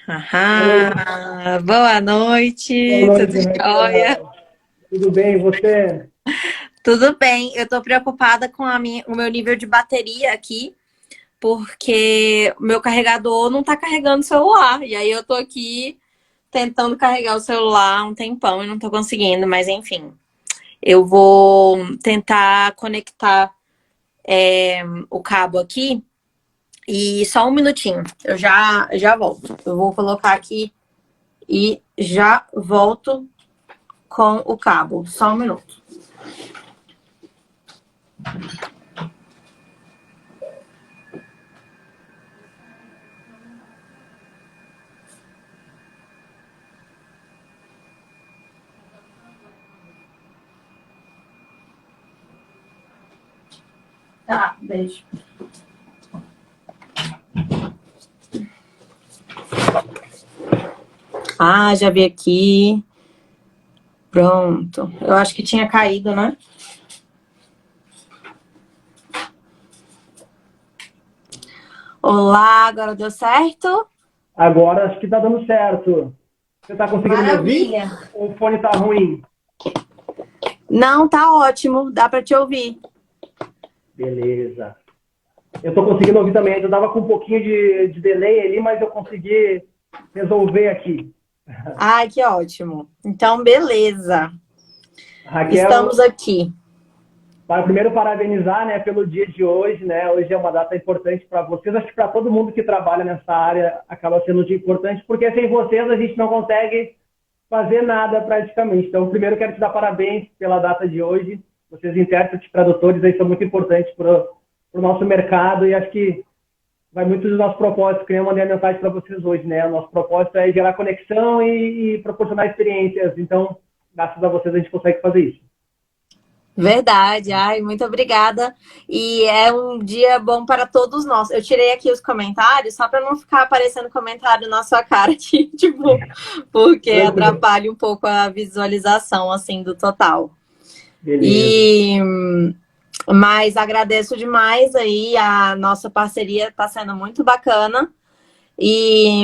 Oi, Aham, boa boa noite, tudo noite, jóia? Raquel. Tudo bem, e você? Tudo bem, eu tô preocupada com o meu nível de bateria aqui, porque o meu carregador não tá carregando o celular. E aí eu tô aqui tentando carregar o celular há um tempão e não tô conseguindo, mas enfim. Eu vou tentar conectar o cabo aqui e só um minutinho, eu já volto. Eu vou colocar aqui e já volto com o cabo. Só um minuto. Tá, beijo. Ah, já vi aqui. Pronto. Eu acho que tinha caído, né? Olá, agora deu certo? Agora acho que tá dando certo. Você tá conseguindo me ouvir? Maravilha. Ou o fone tá ruim? Não, tá ótimo. Dá para te ouvir. Beleza. Eu tô conseguindo ouvir também. Eu tava com um pouquinho de delay ali, mas eu consegui resolver aqui. Ai, que ótimo. Então, beleza. Estamos Raquel, aqui. para primeiro parabenizar, né, pelo dia de hoje, né? Hoje é uma data importante para vocês, acho que para todo mundo que trabalha nessa área acaba sendo um dia importante, porque sem vocês a gente não consegue fazer nada praticamente. Então, primeiro quero te dar parabéns pela data de hoje. Vocês intérpretes, tradutores aí são muito importantes para o nosso mercado e acho que vai muito do nosso propósito, que nem eu mandei a mensagem para vocês hoje, né? O nosso propósito é gerar conexão e proporcionar experiências. Então, graças a vocês a gente consegue fazer isso. Verdade. Ai, muito obrigada. E é um dia bom para todos nós. Eu tirei aqui os comentários só para não ficar aparecendo comentário na sua cara aqui, tipo, porque Tranquilo. atrapalha um pouco a visualização assim do total. Beleza. E mas agradeço demais aí, a nossa parceria está sendo muito bacana e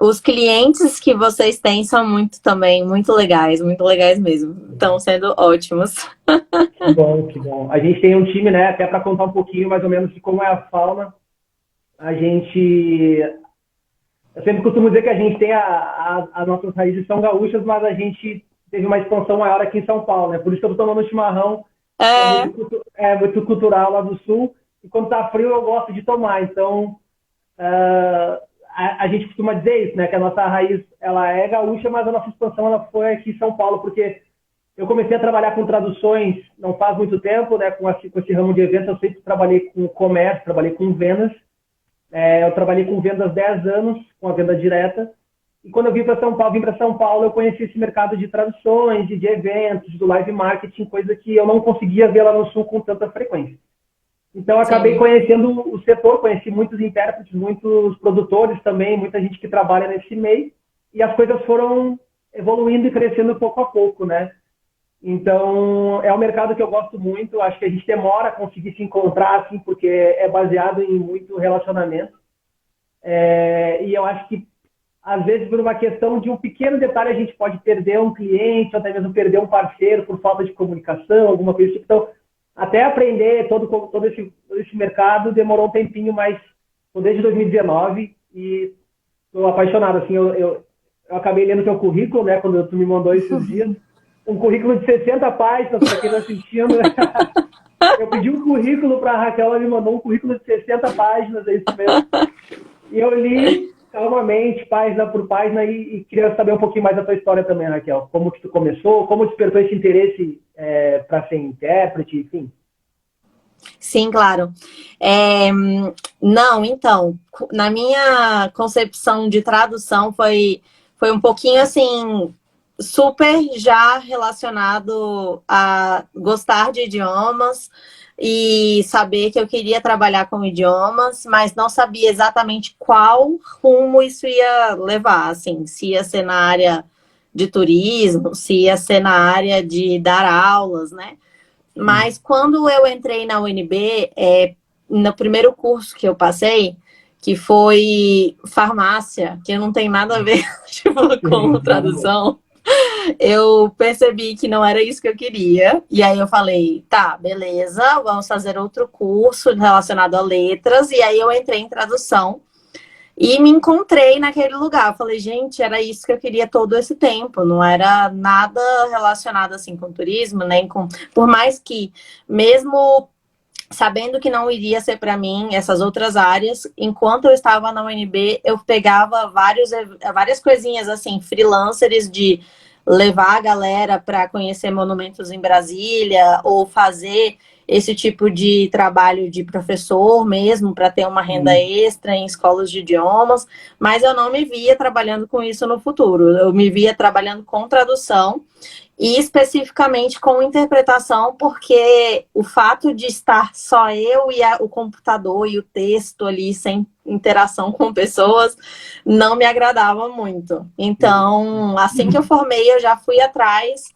os clientes que vocês têm são muito também, muito legais mesmo. Estão sendo ótimos. Que bom, que bom. A gente tem um time, né, até para contar um pouquinho mais ou menos de como é a fauna. A gente, eu sempre costumo dizer que a gente tem as nossas raízes são gaúchas, mas a gente teve uma expansão maior aqui em São Paulo, né? Por isso que eu estou tomando chimarrão, que É, é muito cultural lá do sul. E quando tá frio eu gosto de tomar. Então, a gente costuma dizer isso, né? Que a nossa raiz ela é gaúcha, mas a nossa expansão ela foi aqui em São Paulo, porque eu comecei a trabalhar com traduções não faz muito tempo, né? Com esse ramo de eventos, eu sempre trabalhei com comércio, trabalhei com vendas. Eu trabalhei com vendas 10 anos, com a venda direta. E quando eu vim para São Paulo, eu conheci esse mercado de traduções, de eventos, do live marketing, coisa que eu não conseguia ver lá no Sul com tanta frequência. Então, eu acabei sim. conhecendo o setor, conheci muitos intérpretes, muitos produtores também, muita gente que trabalha nesse meio, e as coisas foram evoluindo e crescendo pouco a pouco, né? Então, é um mercado que eu gosto muito, acho que a gente demora a conseguir se encontrar, assim, porque é baseado em muito relacionamento. E eu acho que, às vezes, por uma questão de um pequeno detalhe, a gente pode perder um cliente, ou até mesmo perder um parceiro por falta de comunicação, alguma coisa tipo. Então, até aprender todo esse mercado demorou um tempinho, mas estou desde 2019 e estou apaixonado. Assim, eu acabei lendo teu currículo, né, quando tu me mandou esses dias. Um currículo de 60 páginas, para quem está assistindo. Eu pedi um currículo para a Raquel, ela me mandou um currículo de 60 páginas, é isso mesmo. E eu li calmamente, página por página, e queria saber um pouquinho mais da tua história também, Raquel. Como que tu começou, como despertou esse interesse para ser intérprete, enfim. Sim, claro. É, não, então, na minha concepção de tradução foi um pouquinho assim, super já relacionado a gostar de idiomas e saber que eu queria trabalhar com idiomas, mas não sabia exatamente qual rumo isso ia levar, assim, se ia ser na área de turismo, se ia ser na área de dar aulas, né? Sim. Mas quando eu entrei na UNB, no primeiro curso que eu passei, que foi farmácia, que não tem nada a ver tipo, com tradução. Eu percebi que não era isso que eu queria. E aí eu falei, tá, beleza, vamos fazer outro curso relacionado a letras. E aí eu entrei em tradução e me encontrei naquele lugar. Eu falei, gente, era isso que eu queria todo esse tempo. Não era nada relacionado assim com turismo, nem com... Por mais que, mesmo sabendo que não iria ser para mim essas outras áreas, enquanto eu estava na UNB, eu pegava várias coisinhas assim, freelancers de levar a galera para conhecer monumentos em Brasília ou fazer esse tipo de trabalho de professor mesmo para ter uma renda extra em escolas de idiomas, mas eu não me via trabalhando com isso no futuro. Eu me via trabalhando com tradução e especificamente com interpretação, porque o fato de estar só eu e o computador e o texto ali sem interação com pessoas não me agradava muito. Então, assim que eu formei, eu já fui atrás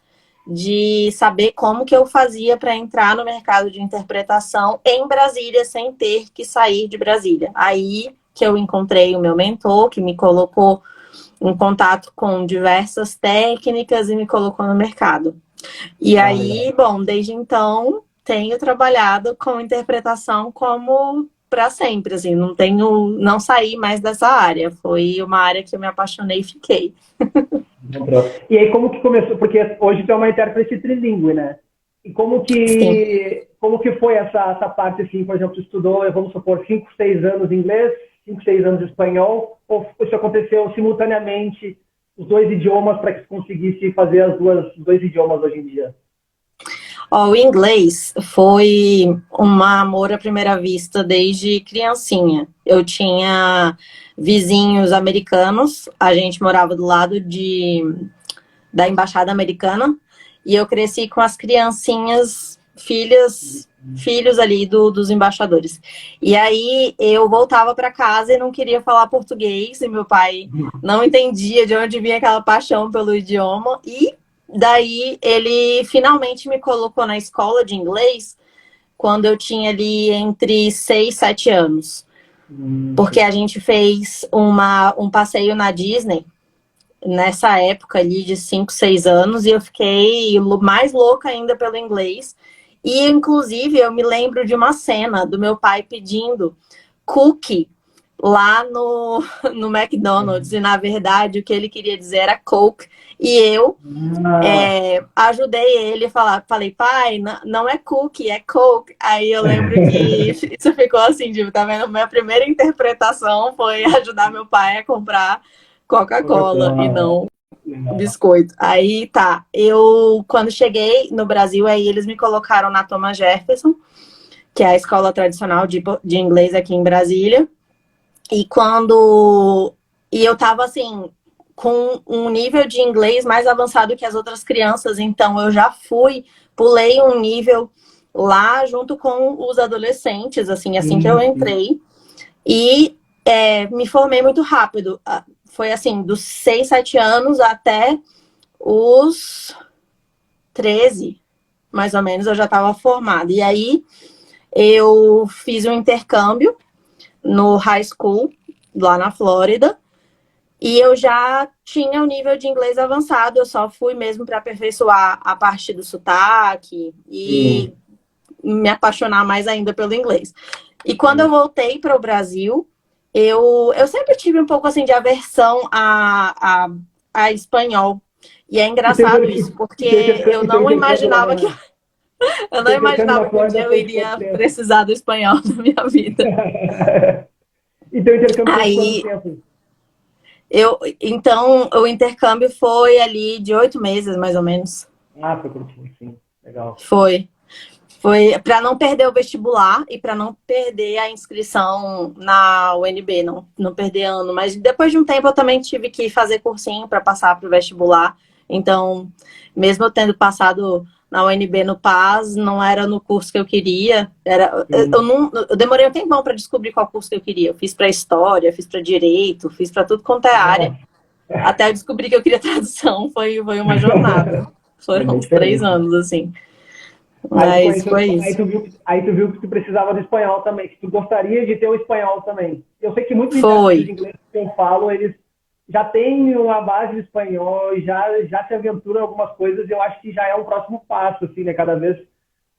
de saber como que eu fazia para entrar no mercado de interpretação em Brasília, sem ter que sair de Brasília. Aí que eu encontrei o meu mentor, que me colocou em contato com diversas técnicas e me colocou no mercado. E aí, bom, desde então, tenho trabalhado com interpretação como para sempre, assim, não saí mais dessa área. Foi uma área que eu me apaixonei e fiquei. E aí, como que começou? Porque hoje tu é uma intérprete trilingue, né? E como que foi essa parte, assim, por exemplo, tu estudou, vamos supor, 5, 6 anos de inglês, 5, 6 anos de espanhol, ou isso aconteceu simultaneamente, os dois idiomas, para que você conseguisse fazer os dois idiomas hoje em dia? O inglês foi um amor à primeira vista desde criancinha. Eu tinha vizinhos americanos, a gente morava do lado da embaixada americana, e eu cresci com as criancinhas, filhos ali dos embaixadores. E aí eu voltava para casa e não queria falar português, e meu pai não entendia de onde vinha aquela paixão pelo idioma, e daí ele finalmente me colocou na escola de inglês quando eu tinha ali entre 6 e 7 anos. Porque a gente fez um passeio na Disney nessa época ali de 5, 6 anos, e eu fiquei mais louca ainda pelo inglês. E, inclusive, eu me lembro de uma cena do meu pai pedindo cookie lá no McDonald's, e na verdade o que ele queria dizer era Coke, e eu ajudei ele a falei, pai, não é cookie, é Coke. Aí eu lembro que isso ficou assim, tipo, tá vendo? Minha primeira interpretação foi ajudar meu pai a comprar Coca-Cola e não biscoito. Aí tá, quando cheguei no Brasil, aí eles me colocaram na Thomas Jefferson, que é a escola tradicional de inglês aqui em Brasília. E eu tava assim, com um nível de inglês mais avançado que as outras crianças, então eu já pulei um nível lá junto com os adolescentes, assim que eu entrei. E me formei muito rápido. Foi assim, dos 6, 7 anos até os 13, mais ou menos, eu já estava formada. E aí eu fiz um intercâmbio no high school, lá na Flórida, e eu já tinha um nível de inglês avançado, eu só fui mesmo para aperfeiçoar a parte do sotaque e me apaixonar mais ainda pelo inglês. E quando eu voltei para o Brasil, eu sempre tive um pouco assim de aversão a espanhol. E é engraçado isso, porque eu não imaginava que um dia eu iria precisar do espanhol na minha vida. Então, o intercâmbio Aí, foi quanto tempo? então, o intercâmbio foi ali de 8 meses, mais ou menos. Ah, foi curtinho, sim. Legal. Foi para não perder o vestibular e para não perder a inscrição na UNB, não perder ano. Mas depois de um tempo eu também tive que fazer cursinho para passar para o vestibular. Então, mesmo eu tendo passado na UNB no PAS, não era no curso que eu queria. Eu demorei um tempão para descobrir qual curso que eu queria. Eu fiz para História, fiz para Direito, fiz para tudo quanto é área. Até eu descobrir que eu queria tradução, foi uma jornada. Foram uns 3 anos, assim. Mas foi Aí isso. tu viu que tu precisava do espanhol também, que tu gostaria de ter o espanhol também. Eu sei que muitos intérpretes Foi. de inglês que eu falo, eles já têm uma base de espanhol, já se aventuram em algumas coisas, e eu acho que já é um próximo passo, assim, né? Cada vez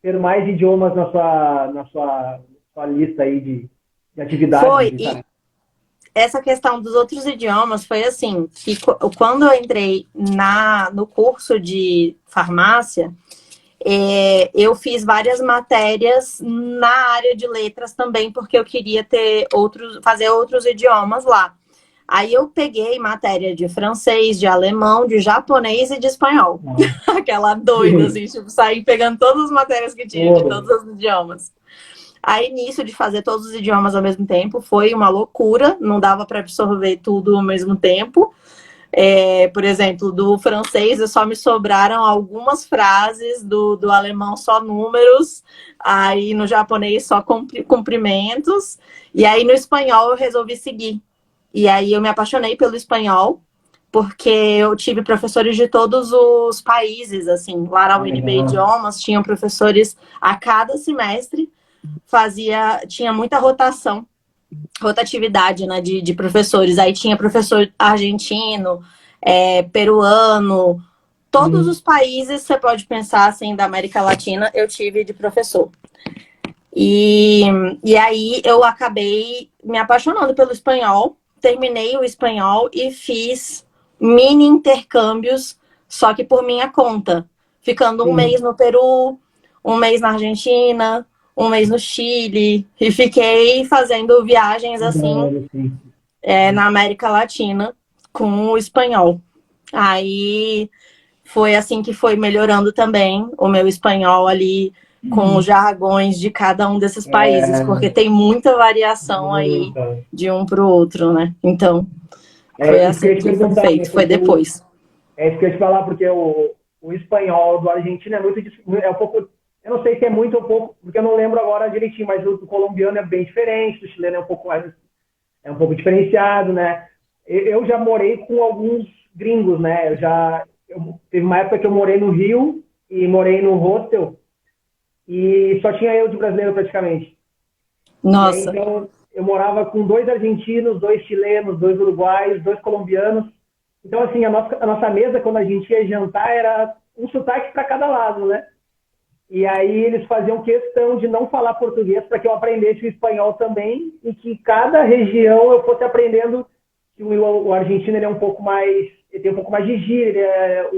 ter mais idiomas na sua lista aí de atividades, Foi. de E tarefas. essa questão dos outros idiomas foi assim, que quando eu entrei no curso de farmácia, eu fiz várias matérias na área de letras também, porque eu queria fazer outros idiomas lá. Aí eu peguei matéria de francês, de alemão, de japonês e de espanhol. Aquela doida, assim, tipo, saí pegando todas as matérias que tinha de todos Todas. os idiomas. Aí, nisso de fazer todos os idiomas ao mesmo tempo, foi uma loucura, não dava para absorver tudo ao mesmo tempo. Por exemplo, do francês só me sobraram algumas frases, do alemão só números, aí no japonês só cumprimentos, e aí no espanhol eu resolvi seguir. E aí eu me apaixonei pelo espanhol, porque eu tive professores de todos os países, assim, lá na Ah, UNB legal. Idiomas, tinham professores a cada semestre, tinha muita rotatividade, né, de professores. Aí tinha professor argentino, peruano, todos os países, você pode pensar assim, da América Latina, eu tive de professor. E, e aí eu acabei me apaixonando pelo espanhol, terminei o espanhol e fiz mini intercâmbios, só que por minha conta, ficando um mês Sim. no Peru, um mês na Argentina, um mês no Chile, e fiquei fazendo viagens assim, Mudando, sim. na América Latina com o espanhol. Aí foi assim que foi melhorando também o meu espanhol ali com os jargões de cada um desses países, porque É, tem muita variação aí muita. de um para o outro, né? Então, foi É isso que eu assim ia te que foi perguntar, né? feito, foi Porque depois. é isso que eu ia te falar, porque o espanhol do argentino é muito, é um pouco, eu não sei se é muito ou pouco, porque eu não lembro agora direitinho, mas o do colombiano é bem diferente, do chileno é um pouco mais, é um pouco diferenciado, né? Eu já morei com alguns gringos, né? Teve uma época que eu morei no Rio e morei no hostel e só tinha eu de brasileiro praticamente. E aí, Nossa, então, eu morava com dois argentinos, dois chilenos, dois uruguaios, dois colombianos. Então, assim, a nossa mesa, quando a gente ia jantar, era um sotaque para cada lado, né? E aí eles faziam questão de não falar português para que eu aprendesse o espanhol também e que cada região eu fosse aprendendo que o argentino ele é um pouco mais, ele tem um pouco mais de gíria,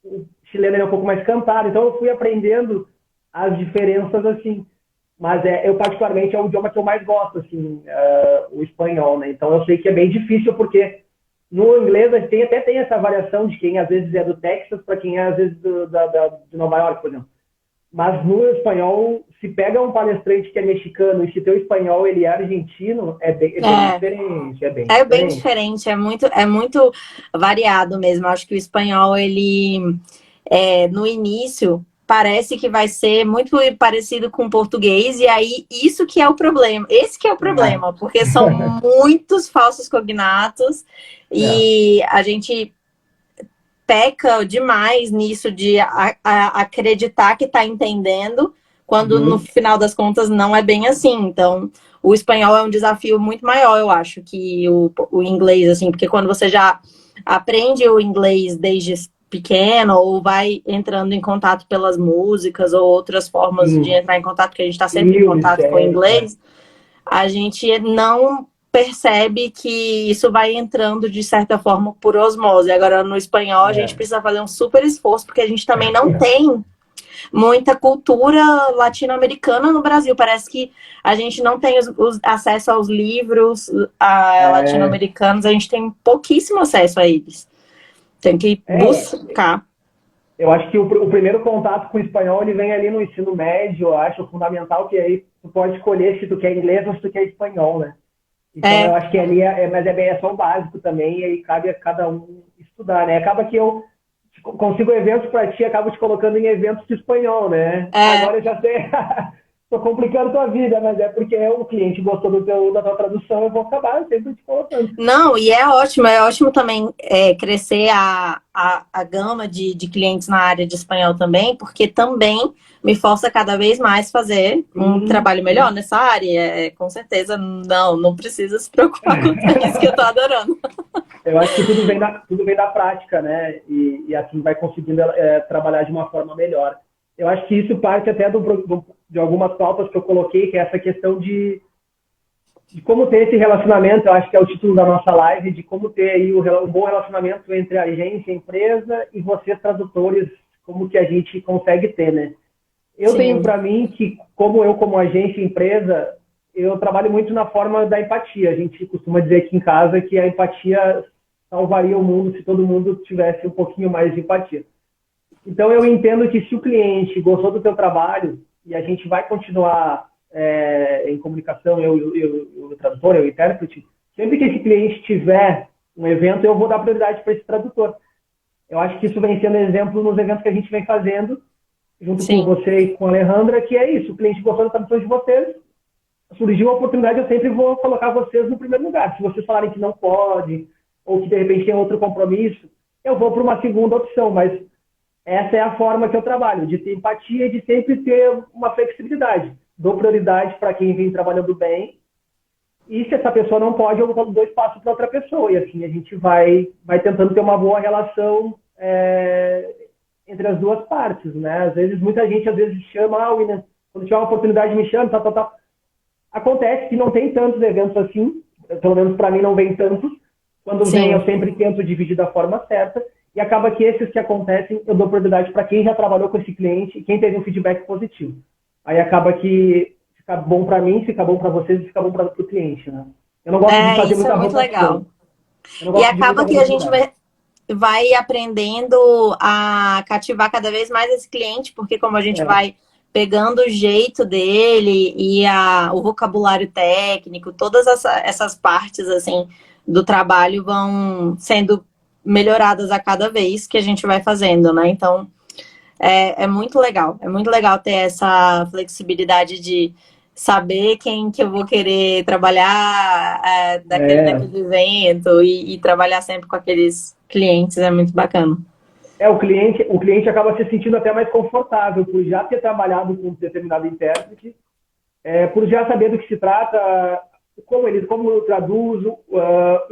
o chileno ele é um pouco mais cantado. Então eu fui aprendendo as diferenças assim. Mas eu particularmente é o idioma que eu mais gosto, assim, o espanhol, né? Então eu sei que é bem difícil porque no inglês a gente até tem essa variação de quem às vezes é do Texas para quem é às vezes de Nova York, por exemplo. Mas no espanhol, se pega um palestrante que é mexicano e se teu espanhol ele é argentino, é bem é, diferente, é bem é bem diferente. diferente, é muito variado mesmo. Acho que o espanhol, ele, no início, parece que vai ser muito parecido com o português, e aí isso que é o problema. Esse que é o É, problema, porque são muitos falsos cognatos, é. e a gente peca demais nisso de acreditar que está entendendo, quando no Uhum. final das contas não é bem assim. Então, o espanhol é um desafio muito maior, eu acho, que o inglês, assim, porque quando você já aprende o inglês desde pequeno, ou vai entrando em contato pelas músicas, ou outras formas de Sim, entrar em contato, porque a gente está sempre em filme, contato com o série, inglês, a gente não percebe que isso vai entrando de certa forma por osmose. Agora, no espanhol, a gente é. precisa fazer um super esforço, porque a gente também não tem muita cultura latino-americana no Brasil. Parece que a gente não tem acesso aos livros É, latino-americanos, a gente tem pouquíssimo acesso a eles. Tem que é, buscar. eu acho que o primeiro contato com o espanhol ele vem ali no ensino médio, eu acho fundamental que aí tu pode escolher se tu quer inglês ou se tu quer espanhol, né? Então eu É, acho que ali mas é só o básico também, e aí cabe a cada um estudar, né? Acaba que eu consigo eventos para ti, acabo te colocando em eventos de espanhol, né? é, Agora eu já sei, tô complicando tua vida, mas é porque o cliente gostou da tua tradução, eu vou acabar sempre te colocando. Não, e é ótimo também crescer a gama de clientes na área de espanhol também, porque também me força cada vez mais fazer um Sim, trabalho melhor nessa área. Com certeza, não precisa se preocupar com isso, que eu tô adorando. eu acho que tudo vem da prática, né? E assim vai conseguindo trabalhar de uma forma melhor. Eu acho que isso parte até de algumas pautas que eu coloquei, que é essa questão de como ter esse relacionamento. Eu acho que é o título da nossa live, de como ter aí um bom relacionamento entre a agência, a empresa e vocês, tradutores, como que a gente consegue ter, né? Eu tenho Sim, para mim que, como agência e empresa, eu trabalho muito na forma da empatia. A gente costuma dizer aqui em casa que a empatia salvaria o mundo se todo mundo tivesse um pouquinho mais de empatia. Então, eu entendo que se o cliente gostou do teu trabalho e a gente vai continuar em comunicação, o tradutor, eu, o intérprete, sempre que esse cliente tiver um evento, eu vou dar prioridade para esse tradutor. Eu acho que isso vem sendo exemplo nos eventos que a gente vem fazendo, junto com sim. você e com a Alejandra, que é isso, o cliente gostou da tradução de vocês, surgiu a oportunidade, eu sempre vou colocar vocês no primeiro lugar. Se vocês falarem que não pode, ou que de repente tem outro compromisso, eu vou para uma segunda opção, mas essa é a forma que eu trabalho, de ter empatia e de sempre ter uma flexibilidade. Dou prioridade para quem vem trabalhando bem, e se essa pessoa não pode, eu dou dois passos para outra pessoa. E assim a gente vai tentando ter uma boa relação entre as duas partes, né? Às vezes, muita gente chama, William, quando tiver uma oportunidade me chama, tá, tá, tá. Acontece que não tem tantos eventos assim, pelo menos para mim não vem tantos. Quando vem, eu Sim. sempre tento dividir da forma certa. E acaba que esses que acontecem, eu dou prioridade para quem já trabalhou com esse cliente e quem teve um feedback positivo. Aí acaba que fica bom para mim, fica bom para vocês e fica bom para o cliente, né? Eu não gosto de fazer Isso é muita muito legal. rotação. Eu não E gosto de muita acaba que a gente rotatividade. vai aprendendo a cativar cada vez mais esse cliente, porque como a gente É, vai pegando o jeito dele e o vocabulário técnico, todas essas partes assim do trabalho vão sendo melhoradas a cada vez que a gente vai fazendo, né? Então é muito legal ter essa flexibilidade de saber quem que eu vou querer trabalhar é, naquele evento e trabalhar sempre com aqueles clientes, é muito bacana. o cliente acaba se sentindo até mais confortável por já ter trabalhado com um determinado intérprete, por já saber do que se trata, como eu traduzo,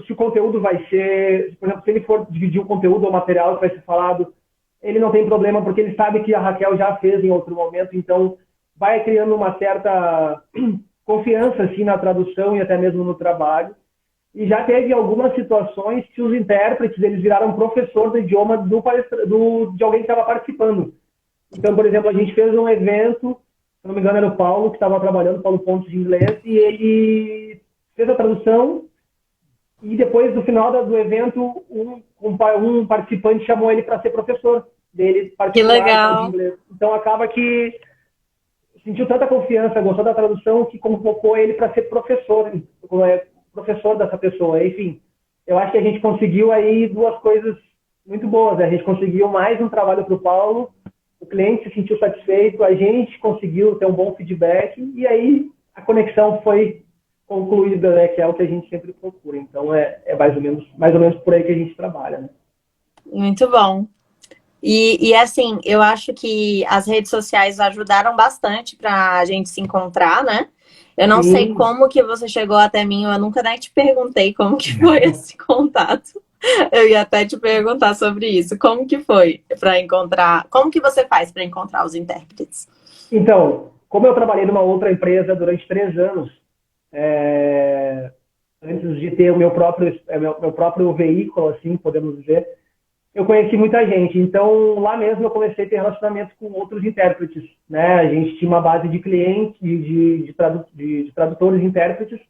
se o conteúdo vai ser, por exemplo, se ele for dividir o conteúdo ou o material que vai ser falado, ele não tem problema, porque ele sabe que a Raquel já fez em outro momento, então vai criando uma certa confiança assim, na tradução e até mesmo no trabalho. E já teve algumas situações que os intérpretes eles viraram professor do idioma de alguém que estava participando. Então, por exemplo, a gente fez um evento, se não me engano era o Paulo, que estava trabalhando, Paulo Pontes de inglês, e ele fez a tradução e depois, no final do evento, um participante chamou ele para ser professor dele Que particular de legal. inglês. Então, acaba que sentiu tanta confiança, gostou da tradução, que convocou ele para ser professor dessa pessoa. Enfim, eu acho que a gente conseguiu aí duas coisas muito boas. Né? A gente conseguiu mais um trabalho para o Paulo, o cliente se sentiu satisfeito, a gente conseguiu ter um bom feedback e aí a conexão foi concluída, né? Que é o que a gente sempre procura. Então é mais ou menos por aí que a gente trabalha. Né? Muito bom. E assim, eu acho que as redes sociais ajudaram bastante para a gente se encontrar, né? Eu não sei Sim, como que você chegou até mim, eu nunca nem te perguntei como que foi esse contato. Eu ia até te perguntar sobre isso. Como que foi para encontrar? Como que você faz para encontrar os intérpretes? então, como eu trabalhei numa outra empresa durante 3 anos, é, antes de ter o meu próprio veículo, assim, podemos dizer, eu conheci muita gente. Então, lá mesmo eu comecei a ter relacionamento com outros intérpretes. Né? A gente tinha uma base de clientes, de tradutores e intérpretes.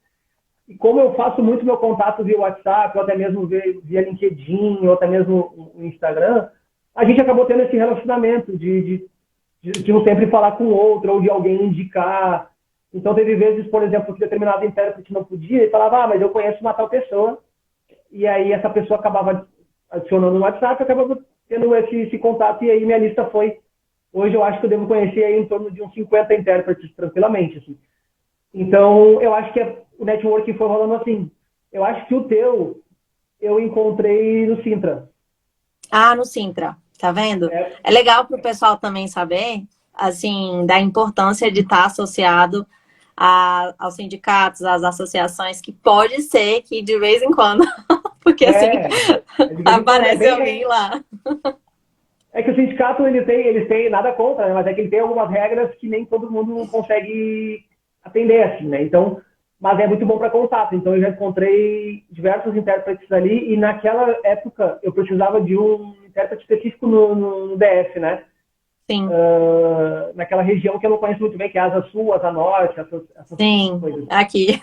E como eu faço muito meu contato via WhatsApp, ou até mesmo via LinkedIn, ou até mesmo o Instagram, a gente acabou tendo esse relacionamento de um sempre falar com o outro, ou de alguém indicar. Então, teve vezes, por exemplo, que determinado intérprete não podia e falava, mas eu conheço uma tal pessoa. E aí essa pessoa acabava adicionando no WhatsApp, acabava tendo esse contato, e aí minha lista foi Hoje eu acho que eu devo conhecer aí em torno de uns 50 intérpretes tranquilamente, assim. Então, eu acho que o networking foi rolando assim. Eu acho que o teu eu encontrei no Sintra. Ah, no Sintra, tá vendo? É, É legal para o pessoal também saber, assim, da importância de estar associado aos sindicatos, às associações, que pode ser que de vez em quando, porque assim, de vez em quando, aparece alguém lá. é que o sindicato eles têm nada contra, né? Mas é que ele tem algumas regras que nem todo mundo consegue atender, assim, né? Então, mas é muito bom para contato. Então, eu já encontrei diversos intérpretes ali e naquela época eu precisava de um intérprete específico no DF, né? Sim, Naquela região que eu não conheço muito bem, que é a Asa Sul, Asa Norte, essas sim, coisas. aqui.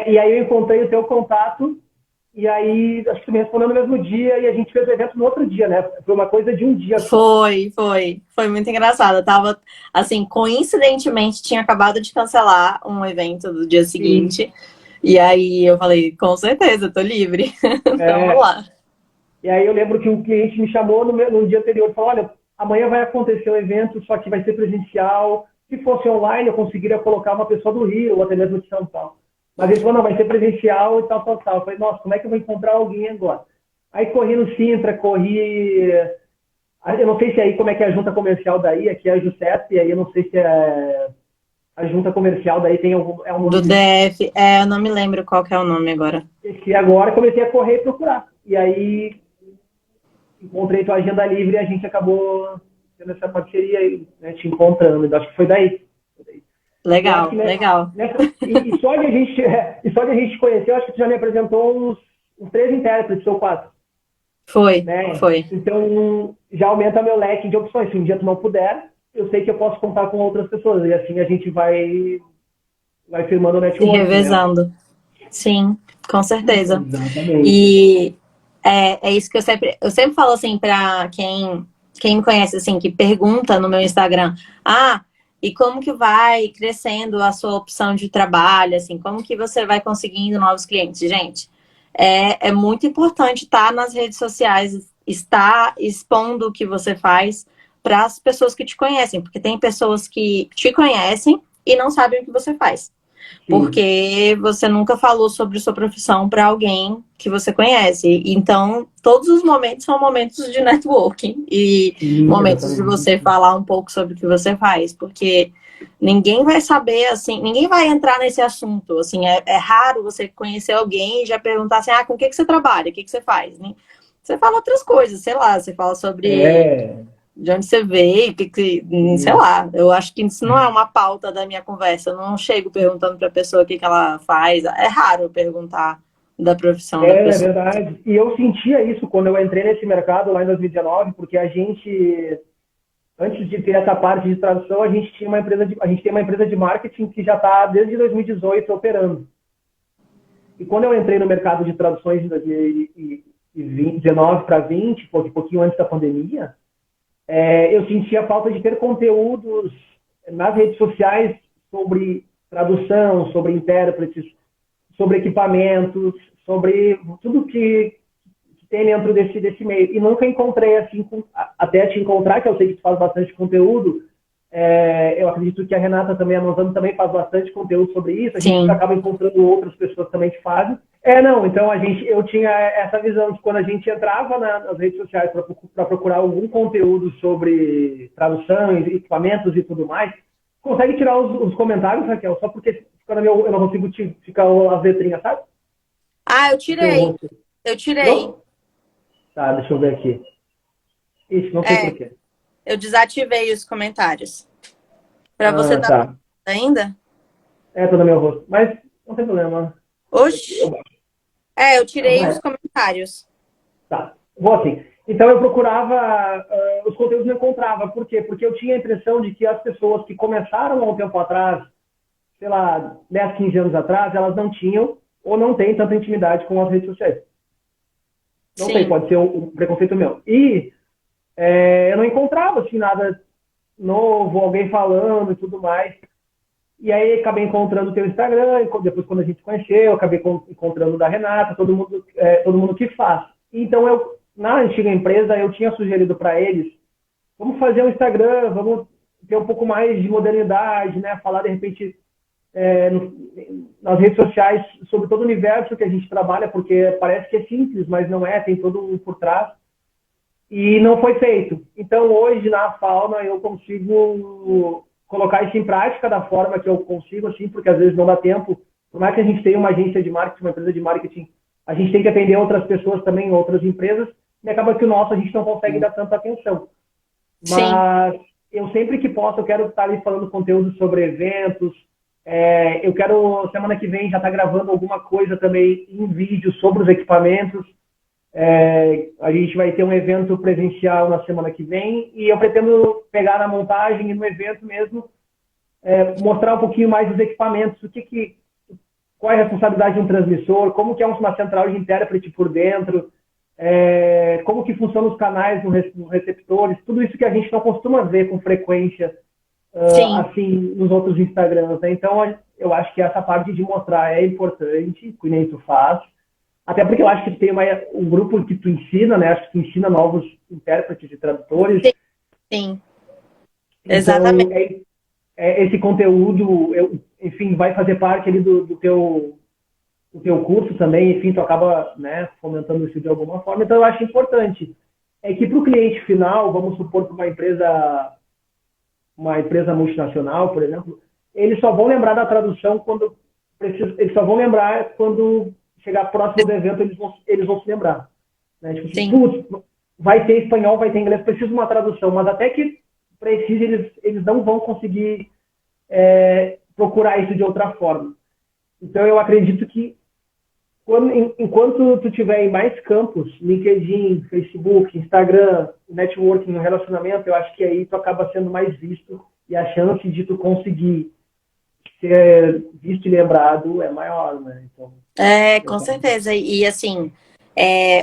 E aí eu encontrei o teu contato e aí acho que tu me respondeu no mesmo dia e a gente fez o evento no outro dia, né? Foi uma coisa de um dia só. Foi muito engraçado. Eu tava, assim, coincidentemente, tinha acabado de cancelar um evento do dia Sim. seguinte. E aí eu falei, com certeza, tô livre. Vamos É, lá. e aí eu lembro que o cliente me chamou no dia anterior e falou, olha, amanhã vai acontecer o evento, só que vai ser presencial. Se fosse online, eu conseguiria colocar uma pessoa do Rio ou até mesmo de São Paulo. Mas ele falou, não, vai ser presencial e tal, tal, tal. Eu falei, nossa, como é que eu vou encontrar alguém agora? Aí corri no Sintra, corri. Eu não sei se aí como é que é a junta comercial daí, aqui é a JUSEP, e aí eu não sei se é a junta comercial daí tem algum, é um Do nome DF, eu não me lembro qual que é o nome agora. que agora comecei a correr e procurar. E aí encontrei tua agenda livre e a gente acabou tendo essa parceria aí, né, te encontrando. Então, acho que foi daí. E eu acho que Legal, legal. e só de a gente e só de a gente conhecer, eu acho que tu já me apresentou uns 3 intérpretes ou 4, Foi, né? foi. Então já aumenta meu leque de opções. Se um dia tu não puder, eu sei que eu posso contar com outras pessoas e assim a gente vai firmando o Se networking, né? revezando. Sim, com certeza. Exatamente. E é isso que eu sempre falo assim para quem me conhece assim, que pergunta no meu Instagram, e como que vai crescendo a sua opção de trabalho, assim, como que você vai conseguindo novos clientes? Gente, é muito importante estar nas redes sociais, estar expondo o que você faz para as pessoas que te conhecem, porque tem pessoas que te conhecem e não sabem o que você faz. Sim. Porque você nunca falou sobre sua profissão para alguém que você conhece. Então, todos os momentos são momentos de networking e Sim, momentos de você exatamente. falar um pouco sobre o que você faz, porque ninguém vai saber, assim, ninguém vai entrar nesse assunto. Assim, é raro você conhecer alguém e já perguntar assim, com o que você trabalha, o que você faz, né? Você fala outras coisas, sei lá, você fala sobre É, de onde você veio, sei sim. lá. Eu acho que isso não é uma pauta da minha conversa. Eu não chego perguntando para a pessoa o que ela faz. É raro perguntar da profissão da É pessoa. verdade. E eu sentia isso quando eu entrei nesse mercado lá em 2019, porque a gente, antes de ter essa parte de tradução, a gente tem uma empresa de marketing que já está desde 2018 operando. E quando eu entrei no mercado de traduções em 2019 para 20, um pouquinho antes da pandemia, eu sentia falta de ter conteúdos nas redes sociais sobre tradução, sobre intérpretes, sobre equipamentos, sobre tudo que tem dentro desse meio. E nunca encontrei assim, até te encontrar, que eu sei que tu faz bastante conteúdo. Eu acredito que a Renata também, a Manzano, também faz bastante conteúdo sobre isso. A gente Sim, acaba encontrando outras pessoas também que fazem. Não, então eu tinha essa visão de quando a gente entrava nas redes sociais para procurar algum conteúdo sobre tradução, equipamentos e tudo mais, consegue tirar os comentários, Raquel, só porque eu não consigo ficar as letrinhas, sabe? eu Do teu tirei. rosto. Eu tirei. Tirou? Tá, deixa eu ver aqui. Isso, não sei É, porquê. eu desativei os comentários. Para você Ah, tá tá. ainda? Tá no meu rosto. Mas não tem problema. Eu Oxi. baixo. Eu Não, tirei os vai. comentários. Tá. Vou assim. Então eu procurava, os conteúdos não encontrava. Por quê? Porque eu tinha a impressão de que as pessoas que começaram há um tempo atrás, sei lá, 10, 15 anos atrás, elas não tinham ou não têm tanta intimidade com as redes sociais. Não sei, Sim, pode ser um preconceito meu. E eu não encontrava assim nada novo, alguém falando e tudo mais. E aí acabei encontrando o teu Instagram, depois quando a gente se conheceu, acabei encontrando o da Renata, todo mundo que faz. Então na antiga empresa eu tinha sugerido para eles vamos fazer um Instagram, vamos ter um pouco mais de modernidade, né? Falar, de repente, nas redes sociais sobre todo o universo que a gente trabalha, porque parece que é simples, mas não é, tem todo um por trás. E não foi feito. Então, hoje, na Fauna, eu consigo colocar isso em prática da forma que eu consigo, assim, porque às vezes não dá tempo. Por mais que a gente tenha uma agência de marketing, uma empresa de marketing, a gente tem que atender outras pessoas também, outras empresas, e acaba que o nosso a gente não consegue dar tanta atenção. Sim, Mas eu sempre que posso, eu quero estar ali falando conteúdo sobre eventos. Eu quero, semana que vem, já estar gravando alguma coisa também em vídeo sobre os equipamentos. A gente vai ter um evento presencial na semana que vem e eu pretendo pegar na montagem e no evento mesmo, mostrar um pouquinho mais dos equipamentos, qual é a responsabilidade de um transmissor, como que é uma central de intérprete por dentro, como que funcionam os canais nos receptores, tudo isso que a gente não costuma ver com frequência sim. assim nos outros Instagrams, né? Então eu acho que essa parte de mostrar é importante, que nem tu faz, até porque eu acho que tem um grupo que tu ensina, né? Acho que tu ensina novos intérpretes e tradutores. Sim, sim, exatamente. Então, esse conteúdo, enfim, vai fazer parte ali do teu curso também. Enfim, tu acaba, né, fomentando isso de alguma forma. Então, eu acho importante. É que para o cliente final, vamos supor que uma empresa multinacional, por exemplo, eles só vão lembrar da tradução quando eles só vão lembrar quando chegar próximo do evento, eles vão se lembrar. Né? Tipo assim, Sim, putz, vai ter espanhol, vai ter inglês, preciso de uma tradução, mas até que precise, eles não vão conseguir procurar isso de outra forma. Então, eu acredito que enquanto tu tiver em mais campos, LinkedIn, Facebook, Instagram, networking, relacionamento, eu acho que aí tu acaba sendo mais visto e a chance de tu conseguir ser visto e lembrado é maior, né? Então, com certeza. E assim,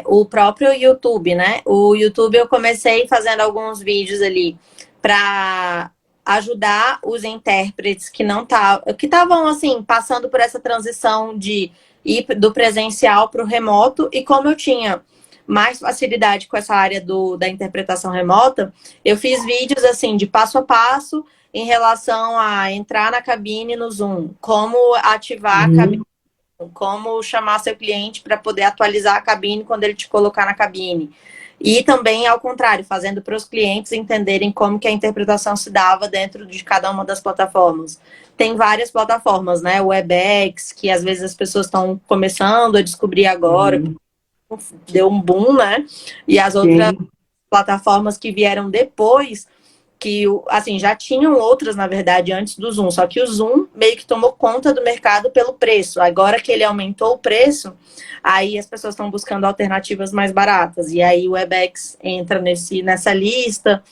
o próprio YouTube, né? O YouTube eu comecei fazendo alguns vídeos ali para ajudar os intérpretes que estavam assim passando por essa transição de ir do presencial para o remoto, e como eu tinha mais facilidade com essa área da interpretação remota, eu fiz vídeos assim de passo a passo em relação a entrar na cabine no Zoom, como ativar a cabine, uhum. como chamar seu cliente para poder atualizar a cabine quando ele te colocar na cabine. E também, ao contrário, fazendo para os clientes entenderem como que a interpretação se dava dentro de cada uma das plataformas. Tem várias plataformas, né? O Webex, que às vezes as pessoas estão começando a descobrir agora, Uhum. deu um boom, né? E as outras Sim. plataformas que vieram depois, que assim, já tinham outras, na verdade, antes do Zoom, só que o Zoom meio que tomou conta do mercado pelo preço. Agora que ele aumentou o preço, aí as pessoas estão buscando alternativas mais baratas. E aí o Webex entra nessa lista.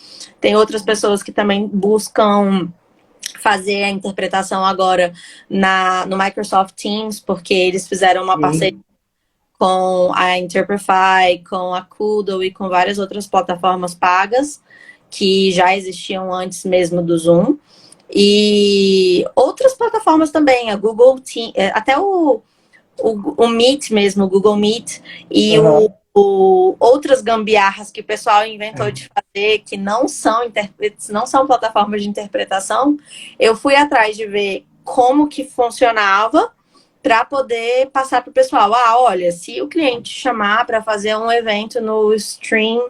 Tem outras pessoas que também buscam fazer a interpretação agora no Microsoft Teams, porque eles fizeram uma parceria Sim. com a Interprefy, com a Kudo e com várias outras plataformas pagas que já existiam antes mesmo do Zoom. E outras plataformas também, a Google Team, até o Meet mesmo, o Google Meet, e Uhum. outras gambiarras que o pessoal inventou de fazer, que não são não são plataformas de interpretação. Eu fui atrás de ver como que funcionava para poder passar para o pessoal. Olha, se o cliente chamar para fazer um evento no Stream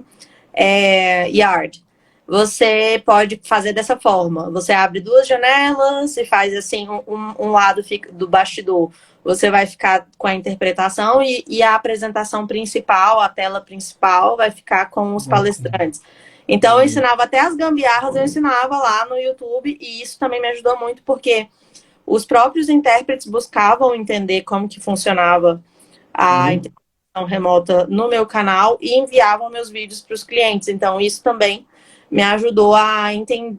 Yard, você pode fazer dessa forma. Você abre duas janelas e faz assim, um lado do bastidor. Você vai ficar com a interpretação e a apresentação principal, a tela principal, vai ficar com os palestrantes. Então, eu ensinava até as gambiarras, eu ensinava lá no YouTube, e isso também me ajudou muito, porque os próprios intérpretes buscavam entender como que funcionava a Uhum. interpretação remota no meu canal e enviavam meus vídeos para os clientes. Então, isso também me ajudou a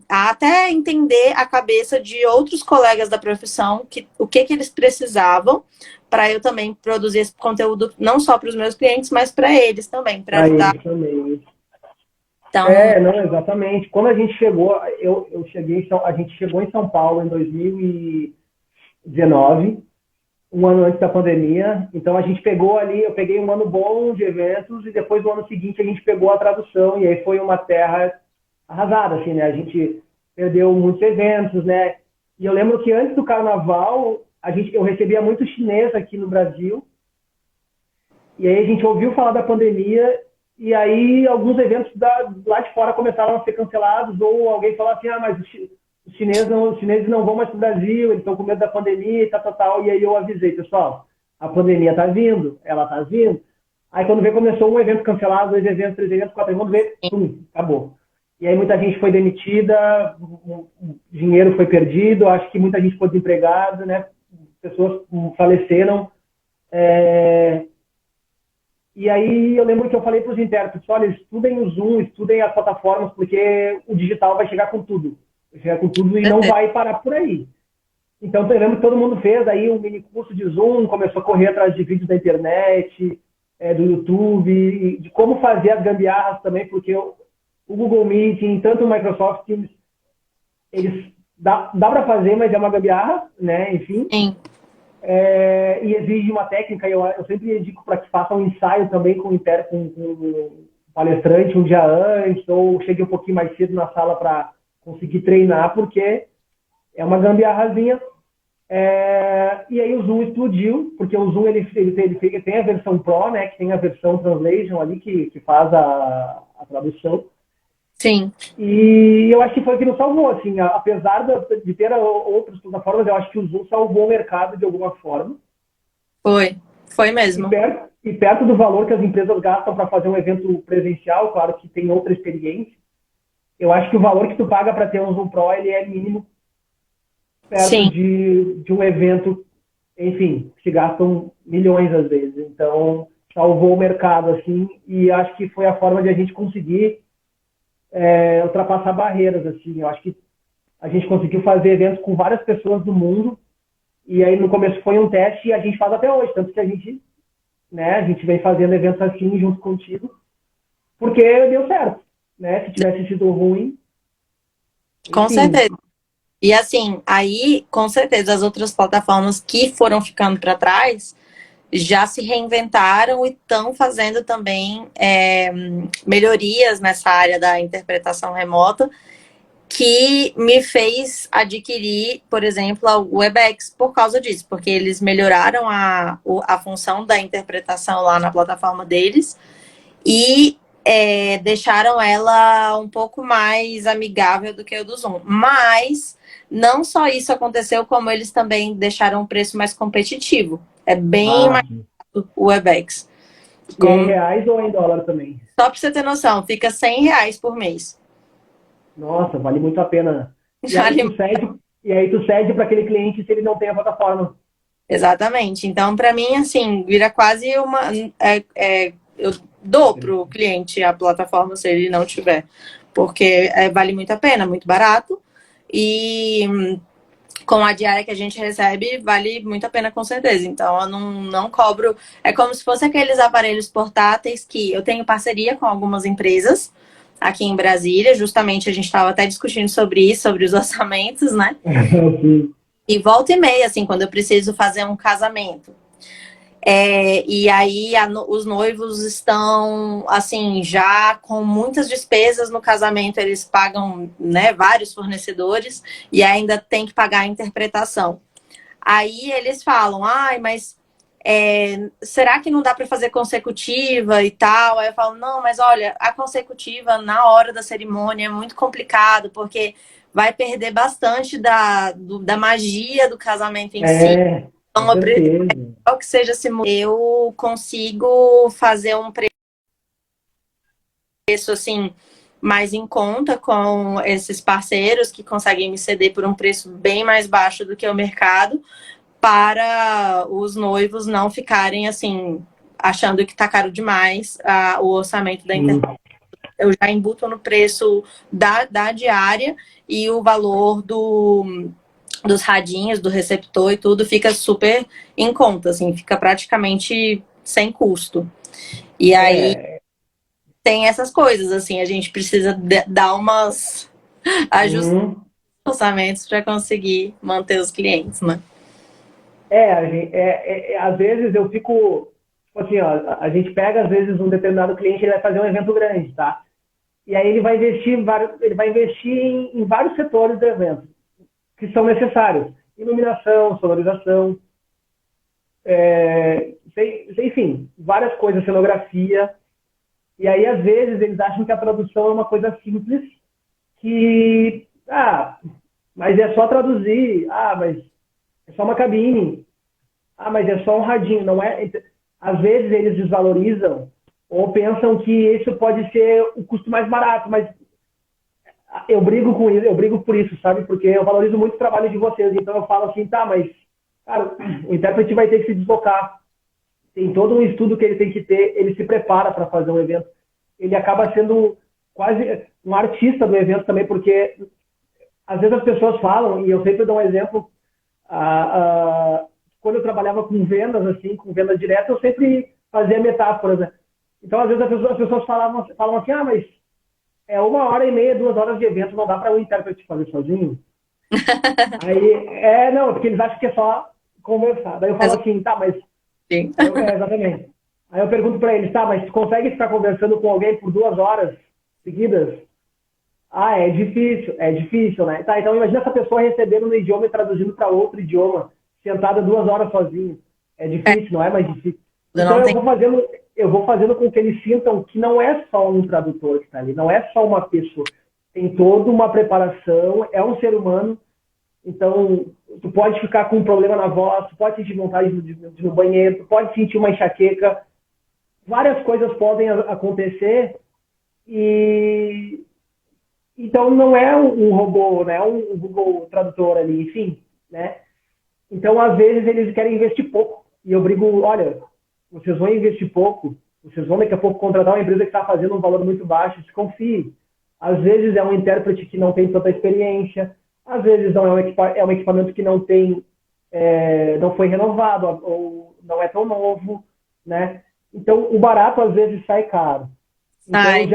até entender a cabeça de outros colegas da profissão, o que eles precisavam, para eu também produzir esse conteúdo não só para os meus clientes, mas para eles também, para Para ajudar. eles também. Então, Não, exatamente. Quando a gente chegou, eu cheguei, a gente chegou em São Paulo em 2019, um ano antes da pandemia. Então a gente pegou ali, eu peguei um ano bom de eventos e depois no ano seguinte a gente pegou a tradução e aí foi uma terra arrasada, assim, né? A gente perdeu muitos eventos, né? E eu lembro que antes do carnaval, eu recebia muito chinês aqui no Brasil, e aí a gente ouviu falar da pandemia, e aí alguns eventos lá de fora começaram a ser cancelados, ou alguém falou assim, ah, mas os chineses não vão mais para o Brasil, eles estão com medo da pandemia e tal, tal, tal. E aí eu avisei, pessoal, a pandemia está vindo, ela está vindo. Aí quando veio, começou um evento cancelado, dois eventos, três eventos, quatro eventos, veio, pum, acabou. E aí muita gente foi demitida, o dinheiro foi perdido, acho que muita gente ficou desempregada, né? Pessoas faleceram. É, e aí eu lembro que eu falei para os intérpretes, olha, estudem o Zoom, estudem as plataformas, porque o digital vai chegar com tudo. Vai chegar com tudo e não vai parar por aí. Então eu lembro que todo mundo fez aí um mini curso de Zoom, começou a correr atrás de vídeos da internet, do YouTube, de como fazer as gambiarras também, porque o Google Meeting, tanto o Microsoft Teams, eles dá para fazer, mas é uma gambiarra, né? Enfim. Sim. E exige uma técnica, eu sempre indico para que façam um ensaio também com o palestrante um dia antes, ou chegue um pouquinho mais cedo na sala para conseguir treinar, porque é uma gambiarrazinha. E aí o Zoom explodiu, porque o Zoom ele tem a versão Pro, né, que tem a versão Translation ali, que faz a tradução. Sim. E eu acho que foi o que nos salvou, assim, apesar de ter outras plataformas, eu acho que o Zoom salvou o mercado de alguma forma. Foi mesmo. E perto do valor que as empresas gastam para fazer um evento presencial, claro que tem outra experiência, eu acho que o valor que tu paga para ter um Zoom Pro, ele é mínimo perto de um evento, enfim, que se gastam milhões às vezes. Então, salvou o mercado, assim, e acho que foi a forma de a gente conseguir ultrapassar barreiras, assim. Eu acho que a gente conseguiu fazer eventos com várias pessoas do mundo, e aí no começo foi um teste e a gente faz até hoje, tanto que a gente vem fazendo eventos assim junto contigo, porque deu certo, né? Se tivesse sido ruim... Com certeza. E assim, aí, com certeza, as outras plataformas que foram ficando para trás já se reinventaram e estão fazendo também melhorias nessa área da interpretação remota, que me fez adquirir, por exemplo, a Webex por causa disso, porque eles melhoraram a função da interpretação lá na plataforma deles e deixaram ela um pouco mais amigável do que o do Zoom. Mas não só isso aconteceu, como eles também deixaram um preço mais competitivo. É bem mais o Webex. E em reais ou em dólar também? Só para você ter noção, fica R$100 por mês. Nossa, vale muito a pena. E aí tu cede para aquele cliente se ele não tem a plataforma. Exatamente. Então, para mim, assim, vira quase uma... eu dou pro cliente a plataforma se ele não tiver. Porque vale muito a pena, muito barato. E com a diária que a gente recebe, vale muito a pena com certeza. Então, eu não cobro... É como se fosse aqueles aparelhos portáteis que eu tenho parceria com algumas empresas aqui em Brasília. Justamente, a gente estava até discutindo sobre isso, sobre os orçamentos, né? E volta e meia, assim, quando eu preciso fazer um casamento. E aí os noivos estão, assim, já com muitas despesas no casamento, eles pagam, né, vários fornecedores e ainda tem que pagar a interpretação. Aí eles falam, mas será que não dá para fazer consecutiva e tal? Aí eu falo, não, mas olha, a consecutiva na hora da cerimônia é muito complicado, porque vai perder bastante da magia do casamento em si. Então, eu que seja eu consigo fazer um preço assim mais em conta com esses parceiros que conseguem me ceder por um preço bem mais baixo do que o mercado, para os noivos não ficarem assim achando que tá caro demais o orçamento da internet. Eu já embuto no preço da diária e o valor dos radinhos, do receptor e tudo fica super em conta, assim, fica praticamente sem custo. E aí tem essas coisas, assim, a gente precisa dar umas ajustes nos orçamentos para conseguir manter os clientes, né? Às vezes eu fico, tipo assim, ó, a gente pega às vezes um determinado cliente, ele vai fazer um evento grande, tá? E aí ele vai investir em vários setores do evento que são necessários. Iluminação, sonorização, enfim, várias coisas, cenografia. E aí, às vezes, eles acham que a tradução é uma coisa simples, que, mas é só traduzir, mas é só uma cabine, mas é só um radinho, não é? Às vezes eles desvalorizam ou pensam que isso pode ser o custo mais barato, mas eu brigo com isso, eu brigo por isso, sabe? Porque eu valorizo muito o trabalho de vocês, então eu falo assim, mas, cara, o intérprete vai ter que se deslocar, tem todo um estudo que ele tem que ter, ele se prepara para fazer um evento, ele acaba sendo quase um artista do evento também, porque às vezes as pessoas falam, e eu sempre dou um exemplo, quando eu trabalhava com vendas, assim, com vendas diretas, eu sempre fazia metáforas, né? Então, às vezes, as pessoas falam assim, mas é 1h30, 2 horas de evento, não dá para o intérprete fazer sozinho? Aí, não, porque eles acham que é só conversar. Daí eu falo assim, mas... Sim. Exatamente. Aí eu pergunto para eles, mas tu consegue ficar conversando com alguém por 2 horas seguidas? É difícil, né? Então imagina essa pessoa recebendo no idioma e traduzindo para outro idioma, sentada 2 horas sozinho. É difícil, não é mais difícil. Então eu vou fazendo com que eles sintam que não é só um tradutor que está ali, não é só uma pessoa. Tem toda uma preparação, é um ser humano. Então, tu pode ficar com um problema na voz, tu pode sentir vontade de ir no banheiro, tu pode sentir uma enxaqueca. Várias coisas podem acontecer e... Então, não é um robô, né? Um Google Tradutor ali, enfim, né? Então, às vezes, eles querem investir pouco. E eu brigo, olha, vocês vão investir pouco, vocês vão daqui a pouco contratar uma empresa que está fazendo um valor muito baixo, desconfie. Às vezes é um intérprete que não tem tanta experiência, às vezes não é um equipamento que não tem, não foi renovado, ou não é tão novo, né? Então, o barato às vezes sai caro. Então,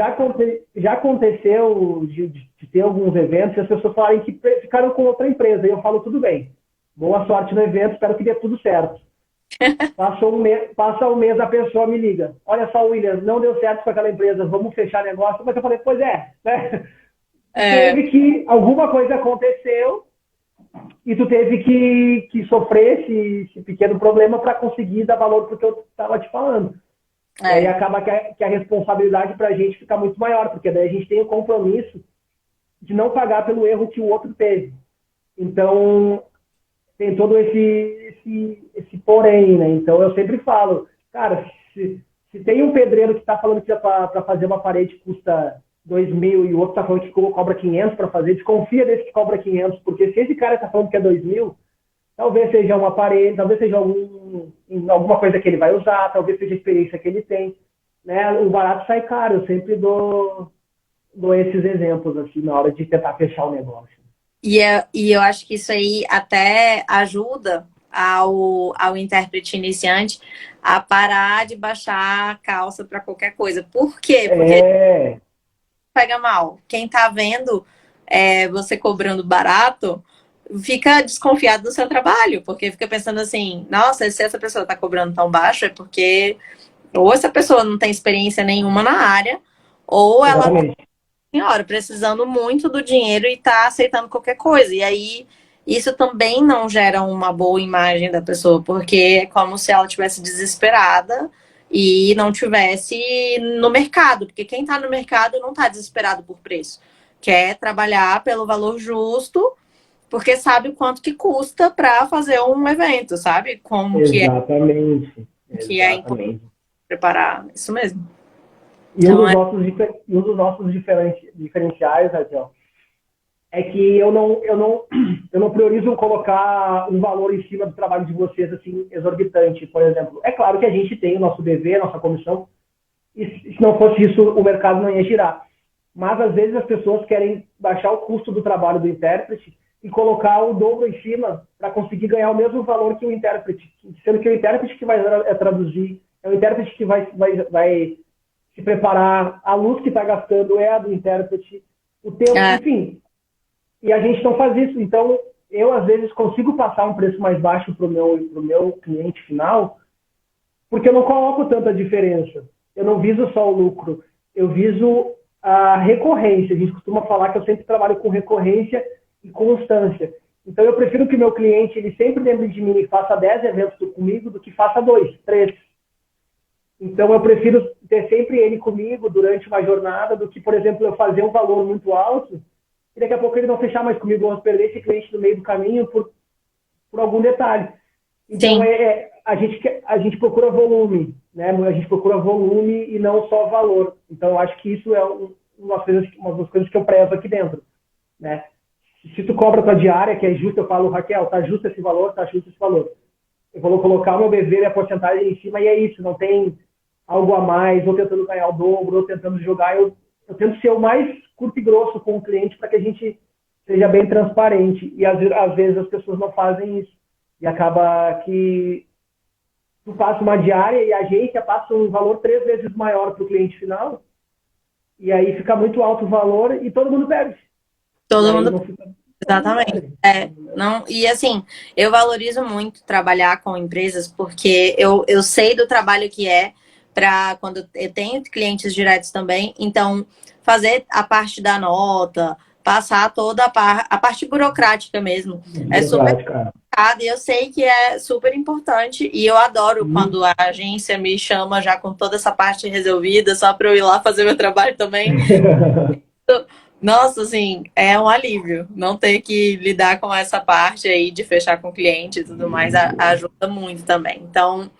já aconteceu de ter alguns eventos e as pessoas falarem que ficaram com outra empresa. E eu falo, tudo bem, boa sorte no evento, espero que dê tudo certo. Passa um mês, a pessoa me liga. Olha só, William, não deu certo com aquela empresa, vamos fechar negócio. Mas eu falei, pois né? Teve que, alguma coisa aconteceu e tu teve que sofrer esse pequeno problema para conseguir dar valor pro que eu estava te falando. E aí acaba que a responsabilidade para a gente fica muito maior, porque daí a gente tem o compromisso de não pagar pelo erro que o outro teve. Então, tem todo esse porém, né? Então, eu sempre falo, cara, se tem um pedreiro que está falando que para fazer uma parede custa 2.000 e o outro está falando que cobra 500 para fazer, desconfia desse que cobra 500, porque se esse cara está falando que é 2.000, talvez seja um aparelho, talvez seja alguma coisa que ele vai usar, talvez seja a experiência que ele tem, né? O barato sai caro, eu sempre dou esses exemplos, assim, na hora de tentar fechar o negócio. E eu acho que isso aí até ajuda ao intérprete iniciante a parar de baixar a calça para qualquer coisa. Por quê? Porque pega mal. Quem tá vendo você cobrando barato fica desconfiado do seu trabalho, porque fica pensando assim, nossa, se essa pessoa tá cobrando tão baixo é porque ou essa pessoa não tem experiência nenhuma na área, ou ela senhora, precisando muito do dinheiro e tá aceitando qualquer coisa. E aí, isso também não gera uma boa imagem da pessoa, porque é como se ela estivesse desesperada e não tivesse no mercado, porque quem tá no mercado não tá desesperado por preço. Quer trabalhar pelo valor justo, porque sabe o quanto que custa para fazer um evento, sabe? Como que é importante preparar. Isso mesmo. E um dos nossos diferenciais, Raquel, é que eu não priorizo colocar um valor em cima do trabalho de vocês assim exorbitante, por exemplo. É claro que a gente tem o nosso BV, a nossa comissão, e se não fosse isso, o mercado não ia girar. Mas, às vezes, as pessoas querem baixar o custo do trabalho do intérprete e colocar o dobro em cima para conseguir ganhar o mesmo valor que o intérprete, sendo que o intérprete que vai traduzir, é o intérprete que vai se preparar, a luz que está gastando é a do intérprete, o tempo, enfim. E a gente não faz isso. Então, eu, às vezes, consigo passar um preço mais baixo para o meu cliente final, porque eu não coloco tanta diferença. Eu não viso só o lucro, eu viso a recorrência. A gente costuma falar que eu sempre trabalho com recorrência e constância. Então, eu prefiro que meu cliente ele sempre lembre de mim e faça 10 eventos comigo do que faça 2, 3. Então, eu prefiro ter sempre ele comigo durante uma jornada do que, por exemplo, eu fazer um valor muito alto e daqui a pouco ele não fechar mais comigo, ou perder esse cliente no meio do caminho por algum detalhe. Então, Sim. a gente procura volume, né? A gente procura volume e não só valor. Então, eu acho que isso é uma das coisas que eu prezo aqui dentro, né? Se tu cobra tua diária, que é justo, eu falo, Raquel, tá justo esse valor, tá justo esse valor. Eu vou colocar o meu BV e a porcentagem em cima e é isso, não tem algo a mais, ou tentando ganhar o dobro, ou tentando jogar. Eu tento ser o mais curto e grosso com o cliente para que a gente seja bem transparente. E às vezes as pessoas não fazem isso. E acaba que tu passa uma diária e a agência passa um valor 3 vezes maior para o cliente final, e aí fica muito alto o valor e todo mundo perde. E Todo aí mundo. não fica. Todo mundo Exatamente. perde. Não, e assim, eu valorizo muito trabalhar com empresas porque eu sei do trabalho que é para quando eu tenho clientes diretos também, então fazer a parte da nota, passar toda a parte burocrática mesmo, é super Burocrática. complicado e eu sei que é super importante e eu adoro quando a agência me chama já com toda essa parte resolvida, só para eu ir lá fazer meu trabalho também. Nossa, assim, é um alívio não ter que lidar com essa parte aí de fechar com o cliente e tudo mais, ajuda muito também. Então,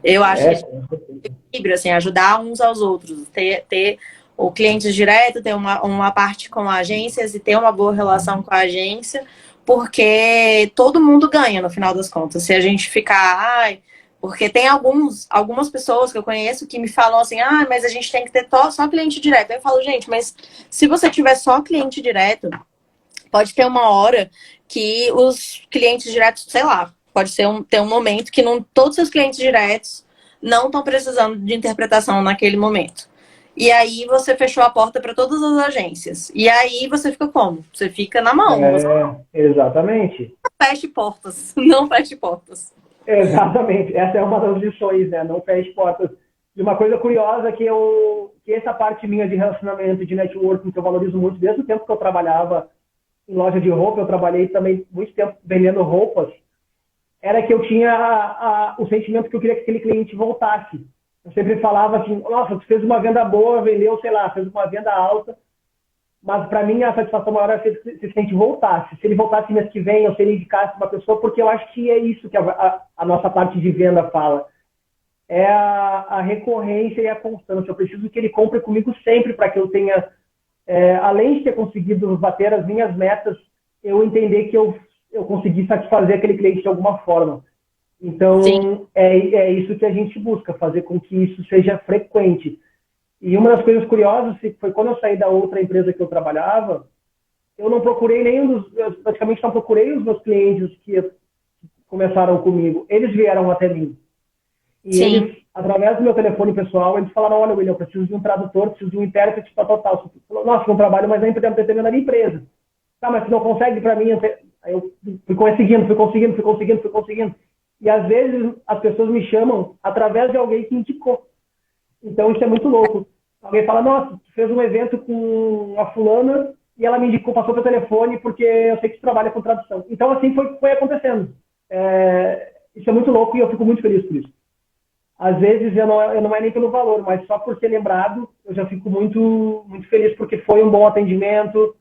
eu acho que equilíbrio, assim, ajudar uns aos outros, ter o cliente direto, ter uma parte com agências e ter uma boa relação com a agência, porque todo mundo ganha no final das contas. Se a gente ficar, ai, porque tem algumas pessoas que eu conheço que me falam assim, ah, mas a gente tem que ter só cliente direto. Aí eu falo, gente, mas se você tiver só cliente direto, pode ter uma hora que os clientes diretos, sei lá, pode ser ter um momento que não, todos os seus clientes diretos não estão precisando de interpretação naquele momento. E aí você fechou a porta para todas as agências. E aí você fica como? Você fica na mão. Você Exatamente. não fecha portas. Não fecha portas. Exatamente. Essa é uma das lições, né? Não feche portas. E uma coisa curiosa que essa parte minha de relacionamento, de networking, que eu valorizo muito, desde o tempo que eu trabalhava em loja de roupa, eu trabalhei também muito tempo vendendo roupas, era que eu tinha o sentimento que eu queria que aquele cliente voltasse. Eu sempre falava assim, nossa, tu fez uma venda boa, vendeu, sei lá, fez uma venda alta, mas para mim a satisfação maior é se esse cliente voltasse. Se ele voltasse mês que vem, ou se ele indicasse uma pessoa, porque eu acho que é isso que a nossa parte de venda fala. É a recorrência e a constância. Eu preciso que ele compre comigo sempre para que eu tenha, além de ter conseguido bater as minhas metas, eu entender que eu consegui satisfazer aquele cliente de alguma forma. Sim. Então, é isso que a gente busca, fazer com que isso seja frequente. E uma das coisas curiosas foi quando eu saí da outra empresa que eu trabalhava, eu não procurei eu praticamente não procurei os meus clientes que começaram comigo. Eles vieram até mim. E Sim. eles, através do meu telefone pessoal, eles falaram, olha, William, eu preciso de um tradutor, preciso de um intérprete para total. Nossa, não trabalho mais na determinada empresa. Tá, mas tu não consegue para mim? Aí eu fui conseguindo. E às vezes as pessoas me chamam através de alguém que indicou. Então isso é muito louco. Alguém fala, nossa, tu fez um evento com a fulana e ela me indicou, passou pelo telefone porque eu sei que tu trabalha com tradução. Então assim foi acontecendo. Isso é muito louco e eu fico muito feliz por isso. Às vezes eu não é nem pelo valor, mas só por ser lembrado, eu já fico muito, muito feliz porque foi um bom atendimento,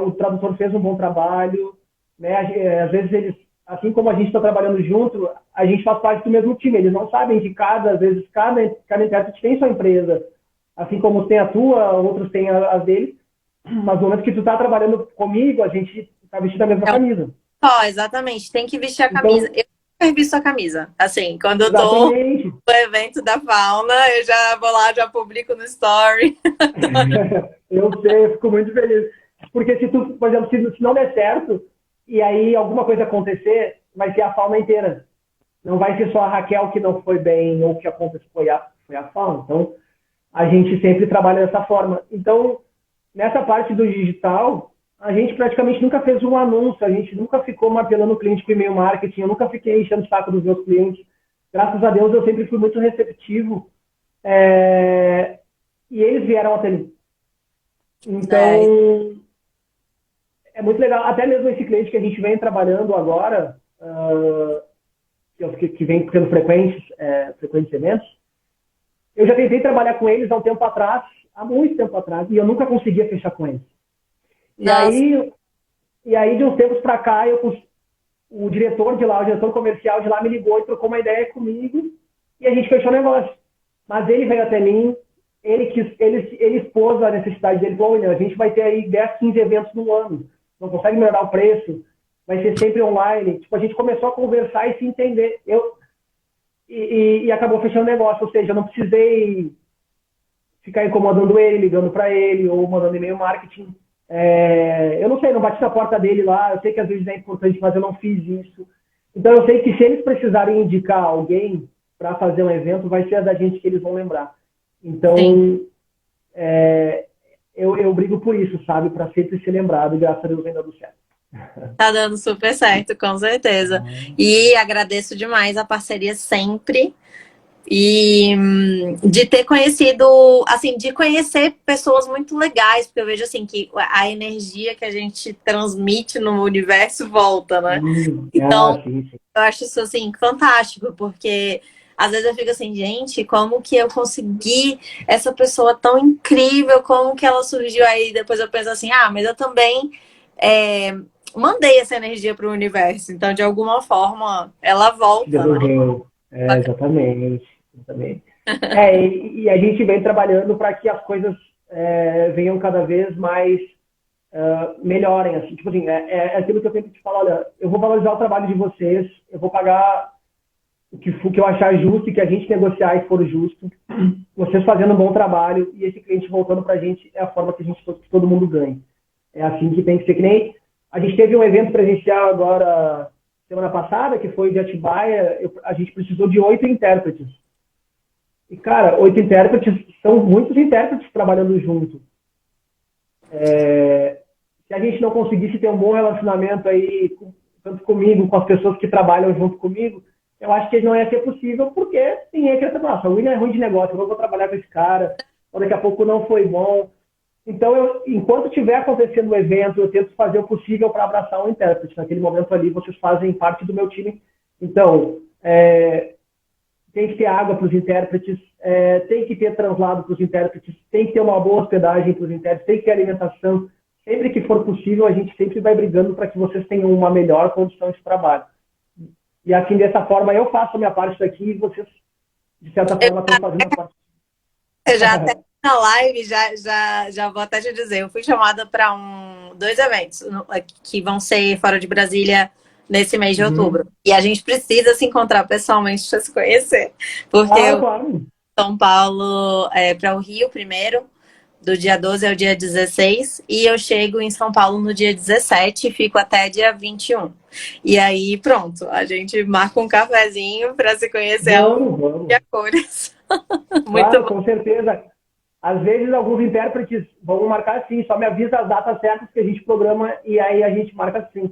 o tradutor fez um bom trabalho, né? Às vezes eles, assim como a gente está trabalhando junto, a gente faz parte do mesmo time, eles não sabem que às vezes cada intérprete tem sua empresa, assim como tem a tua, outros têm as deles, mas no momento que tu está trabalhando comigo, a gente está vestindo a mesma camisa. Exatamente, tem que vestir a camisa. Então, Eu super visto a camisa. Assim, quando eu tô exatamente. no evento da Fauna, eu já vou lá, já publico no story. Eu sei, eu fico muito feliz. Porque se tu, por exemplo, se não der certo, e aí alguma coisa acontecer, vai ser a fauna inteira. Não vai ser só a Raquel que não foi bem, ou que aconteceu, foi a fauna. Então, a gente sempre trabalha dessa forma. Então, nessa parte do digital, a gente praticamente nunca fez um anúncio, a gente nunca ficou martelando o cliente com e-mail marketing, eu nunca fiquei enchendo o saco dos meus clientes. Graças a Deus, eu sempre fui muito receptivo. E eles vieram até mim. É, Então, é muito legal. Até mesmo esse cliente que a gente vem trabalhando agora, que vem tendo frequentes eventos, eu já tentei trabalhar com eles há um tempo atrás, há muito tempo atrás, e eu nunca conseguia fechar com eles. E nossa, aí, e aí de uns tempos para cá, o diretor de lá, o diretor comercial de lá me ligou e trocou uma ideia comigo e a gente fechou o negócio. Mas ele veio até mim, ele expôs a necessidade dele, falou, William, a gente vai ter aí 10, 15 eventos no ano, não consegue melhorar o preço, vai ser sempre online. Tipo, a gente começou a conversar e se entender. E acabou fechando o negócio, ou seja, eu não precisei ficar incomodando ele, ligando para ele ou mandando e-mail marketing. Eu não sei, não bati na porta dele lá, eu sei que às vezes é importante, mas eu não fiz isso. Então eu sei que se eles precisarem indicar alguém para fazer um evento, vai ser a da gente que eles vão lembrar. sim. Então eu brigo por isso, sabe? Para sempre ser lembrado, e graças a Deus ainda do certo. Tá dando super certo, com certeza. E agradeço demais a parceria sempre. E de ter conhecido, assim, de conhecer pessoas muito legais, porque eu vejo assim que a energia que a gente transmite no universo volta, né? Então, Sim, sim. eu acho isso assim fantástico, porque às vezes eu fico assim, gente, como que eu consegui essa pessoa tão incrível, como que ela surgiu aí? Depois eu penso assim, mas eu também é, mandei essa energia para o universo, então de alguma forma ela Te volta, né? devolveu. Exatamente. Exatamente. E a gente vem trabalhando para que as coisas venham cada vez mais melhorem. Assim. Tipo assim, é aquilo que eu sempre te falo, olha, eu vou valorizar o trabalho de vocês, eu vou pagar o que eu achar justo e que a gente negociar e for justo, vocês fazendo um bom trabalho e esse cliente voltando para a gente é a forma que todo mundo ganha. É assim que tem que ser. Que nem a gente teve um evento presencial agora, semana passada, que foi de Atibaia, a gente precisou de 8 intérpretes. E, cara, 8 intérpretes são muitos intérpretes trabalhando junto. Se a gente não conseguisse ter um bom relacionamento aí, tanto comigo, com as pessoas que trabalham junto comigo, eu acho que não ia ser possível, porque ninguém quer trabalhar. Nossa, o William é ruim de negócio, eu não vou trabalhar com esse cara, ou daqui a pouco não foi bom. Então, enquanto estiver acontecendo o evento, eu tento fazer o possível para abraçar o intérprete. Naquele momento ali, vocês fazem parte do meu time. Então, tem que ter água para os intérpretes, tem que ter translado para os intérpretes, tem que ter uma boa hospedagem para os intérpretes, tem que ter alimentação. Sempre que for possível, a gente sempre vai brigando para que vocês tenham uma melhor condição de trabalho. E assim, dessa forma, eu faço a minha parte daqui e vocês, de certa forma, estão fazendo a parte. Eu já até na live, já vou até te dizer, eu fui chamada para dois eventos que vão ser fora de Brasília nesse mês de outubro. Uhum. E a gente precisa se encontrar pessoalmente para se conhecer. Porque Claro, eu claro. São Paulo para o Rio primeiro, do dia 12 ao dia 16, e eu chego em São Paulo no dia 17 e fico até dia 21. E aí, pronto, a gente marca um cafezinho para se conhecer Vamos, e a vamos. cores. Muito Claro, bom. com certeza. Às vezes, alguns intérpretes vão marcar assim, só me avisa as datas certas que a gente programa e aí a gente marca assim.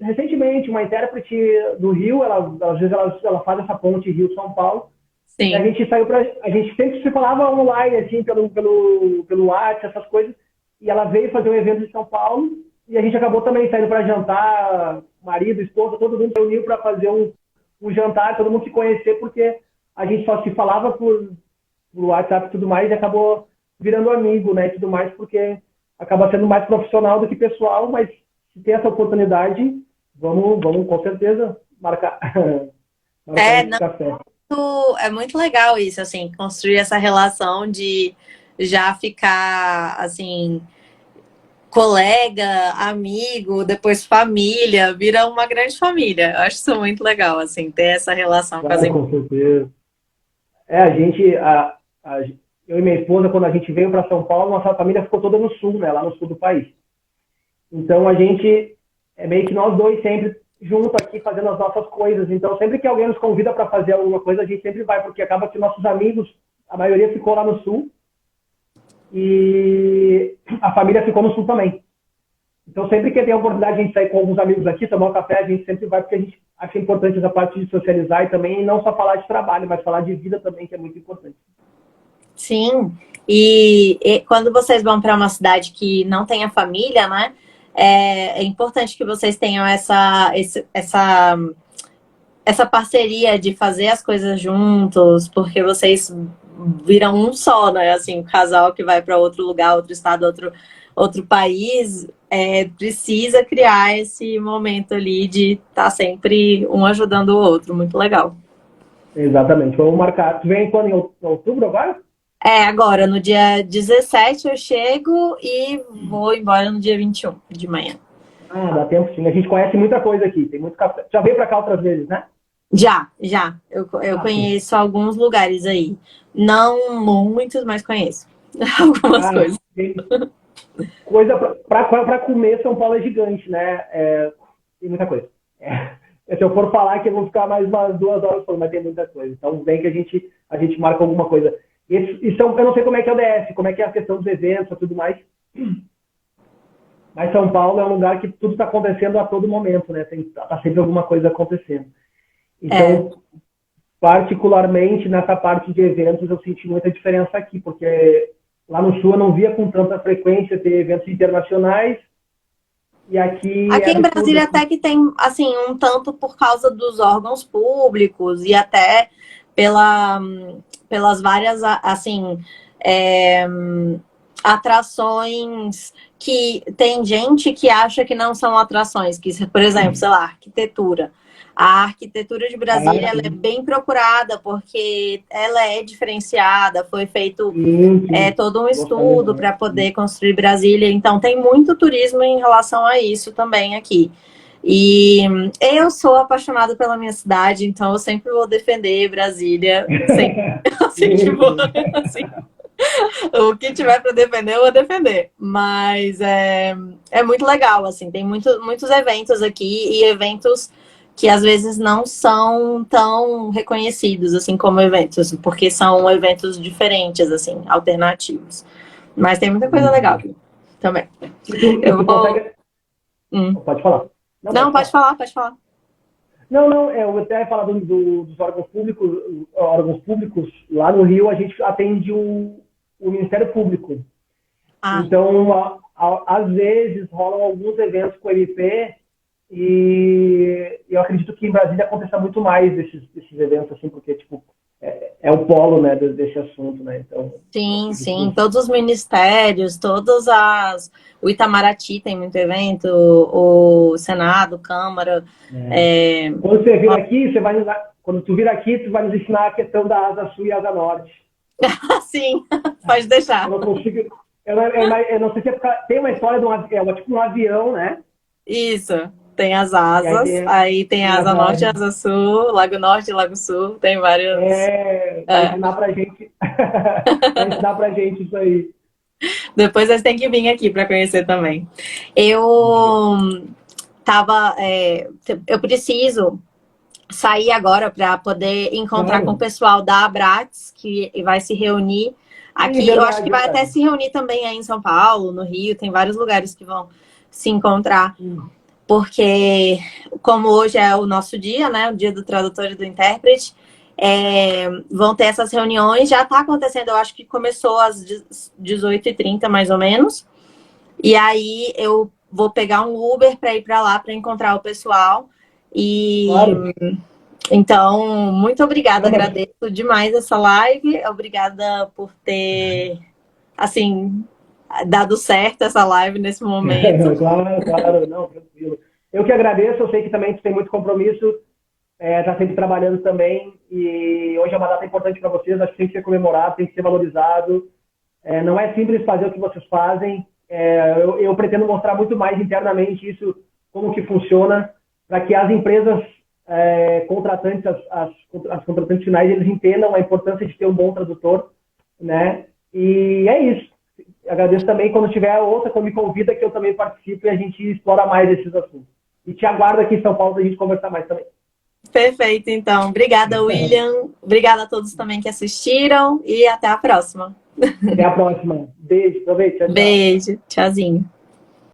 Recentemente, uma intérprete do Rio, às vezes ela faz essa ponte Rio-São Paulo, e a Sim. gente saiu para. A gente sempre se falava online, assim, pelo WhatsApp, essas coisas, e ela veio fazer um evento em São Paulo, e a gente acabou também saindo para jantar, marido, esposa, todo mundo se reuniu para fazer um jantar, todo mundo se conhecer, porque a gente só se falava por WhatsApp e tudo mais, e acabou virando amigo, né, e tudo mais, porque acaba sendo mais profissional do que pessoal, mas se tem essa oportunidade, vamos com certeza marcar, marcar É, esse café. é muito legal isso, assim, construir essa relação de já ficar, assim, colega, amigo, depois família, vira uma grande família. Eu acho isso muito legal, assim, ter essa relação com as Claro, com certeza. A gente, eu e minha esposa, quando a gente veio para São Paulo, nossa família ficou toda no sul, né, lá no sul do país. Então a gente é meio que nós dois sempre junto aqui fazendo as nossas coisas. Então sempre que alguém nos convida para fazer alguma coisa, a gente sempre vai, porque acaba que nossos amigos, a maioria ficou lá no sul e a família ficou no sul também. Então sempre que tem a oportunidade de a gente sair com alguns amigos aqui, tomar um café, a gente sempre vai, porque a gente acha importante essa parte de socializar e também não só falar de trabalho, mas falar de vida também, que é muito importante. Sim, E quando vocês vão para uma cidade que não tem a família, né? É importante que vocês tenham essa parceria de fazer as coisas juntos, porque vocês viram um só, né? Assim, o casal que vai para outro lugar, outro estado, outro país, precisa criar esse momento ali de estar sempre um ajudando o outro. Muito legal. Exatamente. Vamos marcar. Tu vem quando? Em outubro agora? Agora, no dia 17 eu chego e vou embora no dia 21 de manhã. Ah, dá tempo sim. A gente conhece muita coisa aqui. Tem muito café. Já veio para cá outras vezes, né? Já. Eu conheço alguns lugares aí. Não muitos, mas conheço algumas coisas. Coisa para comer, São Paulo é gigante, né? Tem muita coisa. Se eu for falar que eu vou ficar mais umas 2 horas falando, mas tem muita coisa. Então vem que a gente marca alguma coisa. Eu não sei como é que é o DF, como é que é a questão dos eventos e tudo mais. Mas São Paulo é um lugar que tudo está acontecendo a todo momento, né? Tá sempre alguma coisa acontecendo. Então, particularmente nessa parte de eventos, eu senti muita diferença aqui, porque lá no Sul eu não via com tanta frequência ter eventos internacionais. E aqui em Brasília até que tem, assim, um tanto por causa dos órgãos públicos e até pelas várias, assim, atrações que tem gente que acha que não são atrações, que, por exemplo, sei lá, arquitetura. A arquitetura de Brasília ela é bem procurada porque ela é diferenciada, foi feito todo um estudo para poder construir Brasília, então tem muito turismo em relação a isso também aqui. E eu sou apaixonada pela minha cidade, então eu sempre vou defender Brasília, sempre, assim, tipo, assim. O que tiver para defender, eu vou defender. Mas é muito legal, assim. Tem muitos eventos aqui e eventos que às vezes não são tão reconhecidos, assim, como eventos, porque são eventos diferentes, assim, alternativos. Mas tem muita coisa legal aqui também. Pode falar. Não, pode falar. Não, eu até ia falar dos órgãos públicos. Lá no Rio, a gente atende o Ministério Público. Então, às vezes, rolam alguns eventos com o MP e eu acredito que em Brasília aconteça muito mais desses eventos, assim, porque, tipo, é o polo, né, desse assunto, né? Então, sim. Todos os ministérios, o Itamaraty tem muito evento, o Senado, Câmara. Quando você vir aqui, quando tu vir aqui, tu vai nos ensinar a questão da Asa Sul e Asa Norte. Sim, pode deixar. Eu não sei se tem uma história de tipo um avião, né? Isso. Tem as asas, aí tem a Asa Norte e a Asa Sul, Lago Norte e Lago Sul, tem vários. Vai ensinar pra gente. Vai ensinar pra gente isso aí. Depois vocês têm que vir aqui para conhecer também. Eu preciso sair agora para poder encontrar com o pessoal da Abrats, que vai se reunir aqui. Eu acho que vai até se reunir também aí em São Paulo, no Rio, tem vários lugares que vão se encontrar. Porque, como hoje é o nosso dia, né? O dia do tradutor e do intérprete, vão ter essas reuniões. Já está acontecendo, eu acho que começou às 18h30, mais ou menos. E aí eu vou pegar um Uber para ir para lá para encontrar o pessoal. Então, muito obrigada, agradeço demais essa live. Obrigada por ter, assim, dado certo essa live nesse momento. Claro, não, tranquilo. Eu que agradeço, eu sei que também tu tem muito compromisso, tá sempre trabalhando também, e hoje é uma data importante para vocês, acho que tem que ser comemorado, tem que ser valorizado. Não é simples fazer o que vocês fazem, eu pretendo mostrar muito mais internamente isso, como que funciona, para que as empresas contratantes, as contratantes finais, eles entendam a importância de ter um bom tradutor, né? E é isso. Agradeço também quando tiver outra, quando me convida, que eu também participo e a gente explora mais esses assuntos. E te aguardo aqui em São Paulo para a gente conversar mais também. Perfeito, então. Obrigada, William. Obrigada a todos também que assistiram e até a próxima. Até a próxima. Beijo, aproveite. Tchau. Beijo, tchauzinho.